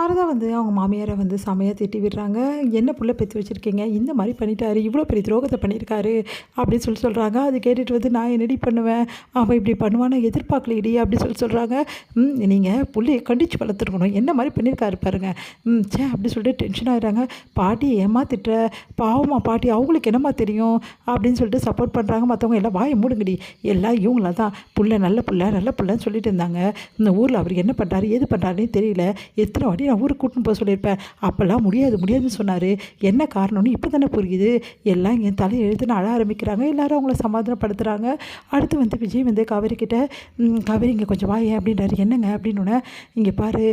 சாரதா வந்து அவங்க மாமியாரை வந்து செமையாக திட்டி விடுறாங்க. என்ன புள்ள பெத்து வச்சுருக்கீங்க, இந்த மாதிரி பண்ணிட்டாரு, இவ்வளோ பெரிய துரோகத்தை பண்ணியிருக்காரு அப்படின்னு சொல்கிறாங்க. அது கேட்டுட்டு வந்து நான் என்னடி பண்ணுவேன், அவன் இப்படி பண்ணுவான்னு எதிர்பார்க்கலடி அப்படின்னு சொல்கிறாங்க. நீங்கள் புள்ளையை கண்டித்து வளர்த்துருக்கணும், என்ன மாதிரி பண்ணியிருக்காரு பாருங்க. சே அப்படி சொல்லிட்டு டென்ஷன் ஆகிடுறாங்க. பாட்டி ஏமா திட்டுற, பாவமா பாட்டி, அவங்களுக்கு என்னம்மா தெரியும் அப்படின்னு சொல்லிட்டு சப்போர்ட் பண்ணுறாங்க. மற்றவங்க எல்லாம் வாயை மூடுங்கடி, எல்லாம் இவங்கள தான் புள்ள நல்ல புள்ளன்னு சொல்லிட்டு இருந்தாங்க. இந்த ஊரில் அவர் என்ன பண்ணுறாரு எது பண்ணுறாருன்னே தெரியல, எத்தனை வாட்டி நான் ஊருக்கு கூட்டின்னு போக சொல்லியிருப்பேன், அப்போல்லாம் முடியாதுன்னு சொன்னார், என்ன காரணம்னு இப்போ தானே புரியுது. எல்லாம் என் தலையை எழுதுன்னு அழ ஆரம்பிக்கிறாங்க. எல்லோரும் அவங்கள சமாதானப்படுத்துகிறாங்க. அடுத்து வந்து விஜய் வந்து காவேரி கிட்ட, காவேரி இங்கே கொஞ்சம் வாயேன் அப்படின்றாரு. என்னங்க அப்படின்னோடனே, இங்கே பாரு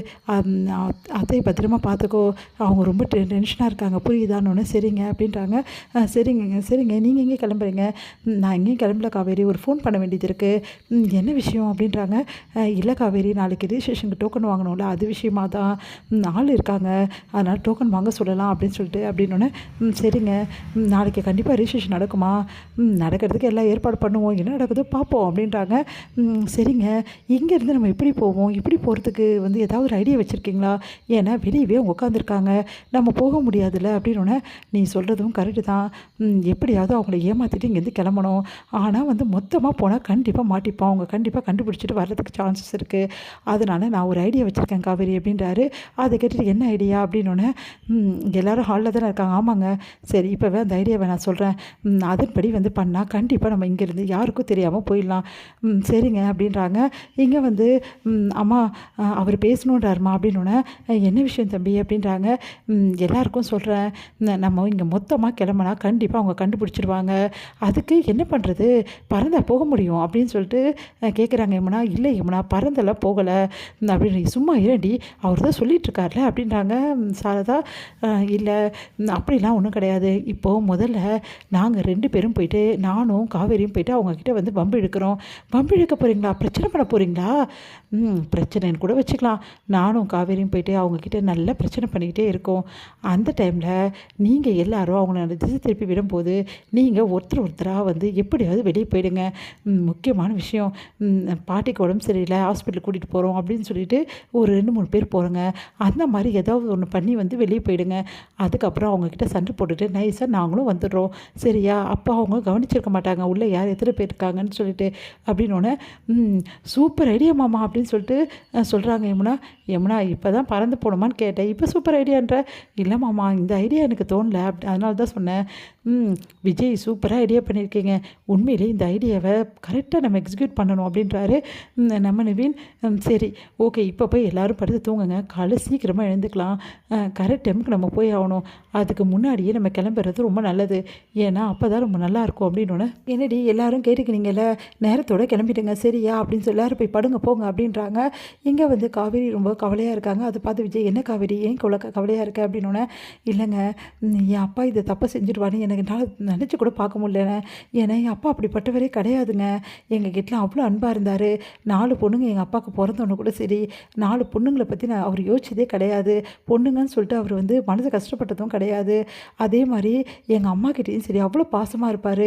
அத்தை பத்திரமா பார்த்துக்கோ, அவங்க ரொம்ப டென்ஷனாக இருக்காங்க புரியுதான்னு. சரிங்க அப்படின்றாங்க. சரிங்க நீங்கள் எங்கே கிளம்புறீங்க, நான் எங்கேயும் கிளம்பல காவேரி, ஒரு ஃபோன் பண்ண வேண்டியது இருக்குது, என்ன விஷயம் அப்படின்றாங்க. இல்லை காவேரி, நாளைக்கு ரிஜிஸ்ட்ரேஷனுக்கு டோக்கன் வாங்கணும்ல, அது விஷயமா தான் ஆள் இருக்காங்க, அதனால் டோக்கன் வாங்க சொல்லலாம் அப்படின்னு சொல்லிட்டு அப்படின்னோடனே, சரிங்க நாளைக்கு கண்டிப்பாக ரிஜிஸ்ட்ரேஷன் நடக்குமா, நடக்கிறதுக்கு எல்லாம் ஏற்பாடு பண்ணுவோம், என்ன நடக்குதோ பார்ப்போம் அப்படின்றாங்க. சரிங்க இங்கேருந்து நம்ம எப்படி போவோம், இப்படி போகிறதுக்கு வந்து ஏதாவது ஒரு ஐடியா வச்சுருக்கீங்களா, ஏன்னா வெளியவே உட்காந்துருக்காங்க, நம்ம போக முடியாதுல்ல அப்படின்னோடனே, நீ சொல்கிறதும் கரெக்டு தான், எப்படியாவது அவங்கள ஏமாற்றிட்டு இங்கேருந்து கிளம்பணும், ஆனால் வந்து மொத்தமாக போனால் கண்டிப்பாக மாட்டிப்போம், அவங்க கண்டிப்பாக கண்டுபிடிச்சிட்டு வர்றதுக்கு சான்சஸ் இருக்குது, அதனால் நான் ஒரு ஐடியா வச்சுருக்கேன் காவேரி அப்படின்றாரு. அதை கேட்டுட்டு என்ன ஐடியா அப்படின்னோடனே, எல்லோரும் ஹாலில் தானே இருக்காங்க, ஆமாங்க, சரி இப்போவே அந்த ஐடியாவை நான் சொல்கிறேன், அதன்படி வந்து பண்ணால் கண்டிப்பாக நம்ம இங்கேருந்து யாருக்கும் தெரியாமல் போயிடலாம், சரிங்க அப்படின்றாங்க. இங்கே வந்து அம்மா அவர் பேசணுன்றாருமா அப்படின்னோடனே, என்ன விஷயம் தம்பி அப்படின்றாங்க. எல்லாருக்கும் சொல்கிறேன், நம்ம இங்கே மொத்தமாக கிளம்புனா கண்டிப்பாக அவங்க கண்டுபிடிச்சிடுவாங்க, அதுக்கு என்ன பண்ணுறது, பறந்தா போக முடியும் அப்படின்னு சொல்லிட்டு கேட்குறாங்க. யமுனா இல்லை யமுனா பறந்தெல்லாம் போகலை அப்படின்னு, சும்மா இரண்டி அவர் தான் சொல்லிகிட்ருக்கார்ல அப்படின்றாங்க. சாரதா இல்லை அப்படிலாம் ஒன்றும் கிடையாது, இப்போது முதல்ல நாங்கள் 2 பேரும் போயிட்டு, நானும் காவேரியும் போயிட்டு அவங்கக்கிட்ட வந்து வம்பு இழுக்க போகிறீங்களா, பிரச்சனை பண்ண போகிறீங்களா, பிரச்சனைன்னு கூட வச்சுக்கலாம், நானும் காவேரியும் போயிட்டு அவங்கக்கிட்ட நல்லா பிரச்சனை பண்ணிக்கிட்டே இருக்கோம், அந்த டைமில் நீங்கள் எல்லாரும் அவங்கள திசை திருப்பி விடும்போது நீங்கள் ஒருத்தராக வந்து எப்படியாவது வெளியே போயிடுங்க, முக்கியமான விஷயம், பாட்டிக்கு உடம்பு சரியில்லை ஹாஸ்பிட்டல் கூட்டிகிட்டு போகிறோம் அப்படின்னு சொல்லிட்டு ஒரு 2-3 பேர் போகிறோங்க, அந்த மாதிரி ஏதாவது ஒன்று பண்ணி வந்து வெளியே போயிடுங்க, அதுக்கப்புறம் அவங்கக்கிட்ட சண்டை போட்டுட்டு நைஸாக நாங்களும் வந்துடுறோம், சரியா, அப்போ அவங்க கவனிச்சிருக்க மாட்டாங்க உள்ளே யார் எத்தனை பேர் இருக்காங்கன்னு சொல்லிட்டு அப்படின்னோடனே, சூப்பர் ஐடியா மாமா அப்படின்னு சொல்லிட்டு சொல்கிறாங்க. யமுனா இப்போ தான் பறந்து போகணுமான்னு கேட்டேன், இப்போ சூப்பர் ஐடியான்ற, இல்லை மாமா இந்த ஐடியா எனக்கு தோணலை அதனால தான் சொன்னேன், விஜய் சூப்பராக ஐடியா பண்ணியிருக்கீங்க, உண்மையிலே இந்த ஐடியாவை கரெக்டாக நம்ம எக்ஸிக்யூட் பண்ணணும் அப்படின்றாரு நம்ம நிவின். சரி ஓகே இப்போ போய் எல்லோரும் படுத்து தூங்குங்க, காலை சீக்கிரமாக எழுந்துக்கலாம், கரெக்ட் டைமுக்கு நம்ம போய் ஆகணும், அதுக்கு முன்னாடியே நம்ம கிளம்புறது ரொம்ப நல்லது, ஏன்னா அப்போ தான் ரொம்ப நல்லாயிருக்கும் அப்படின்னோடனே, என்னடி எல்லாரும் கேட்டுக்கினீங்கல்ல, நேரத்தோடு கிளம்பிட்டுங்க சரியா அப்படின்னு சொல்லி எல்லோரும் போய் படுங்க போங்க அப்படின்றாங்க. இங்கே வந்து காவேரி ரொம்ப கவலையாக இருக்காங்க. அதை பார்த்து விஜய், என்ன காவேரி ஏன் கவலையாக இருக்க அப்படின்னோடனே, இல்லைங்க என் அப்பா இதை தப்பை செஞ்சுடுவான்னு எனக்கு நினச்சி கூட பார்க்க முடியலண்ணே, ஏன்னா என் அப்பா அப்படிப்பட்டவரே கிடையாதுங்க, எங்கள் கிட்டலாம் அவ்வளோ அன்பாக இருந்தார், 4 பொண்ணுங்க எங்கள் அப்பாவுக்கு பிறந்தவொன்னு கூட சரி, 4 பொண்ணுங்களை பற்றி நான் அவர் யோசிச்சதே கிடையாது, பொண்ணுங்கன்னு சொல்லிட்டு அவர் வந்து மனசு கஷ்டப்பட்டதும் கிடையாது, அதே மாதிரி எங்கள் அம்மாக்கிட்டேயும் சரி அவ்வளோ பாசமாக இருப்பார்,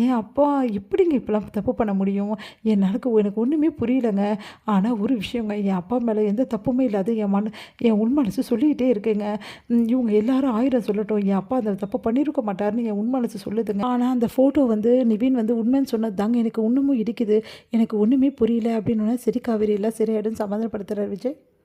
என் அப்பா எப்படிங்க இப்போலாம் தப்பு பண்ண முடியும், எனக்கு ஒன்றுமே புரியலைங்க, ஆனால் ஒரு விஷயங்க, என் அப்பா மேலே எந்த தப்புமே இல்லாத என் உள் மனசு சொல்லிக்கிட்டே இருக்குங்க, இவங்க எல்லாரும் 1000 சொல்லட்டும், என் அப்பா அந்த தப்பு பண்ணியிருக்க மாட்டாருன்னு என் உள் மனசு சொல்லுதுங்க, ஆனால் அந்த ஃபோட்டோ வந்து நிவின் வந்து உண்மைன்னு சொன்னது தாங்க எனக்கு இன்னமும் இடிக்குது, எனக்கு ஒன்றுமே புரியல அப்படின்னா, சரி காவேரி எல்லாம் சரியாயிடும் சமாதானப்படுத்துகிறார் விஜய்.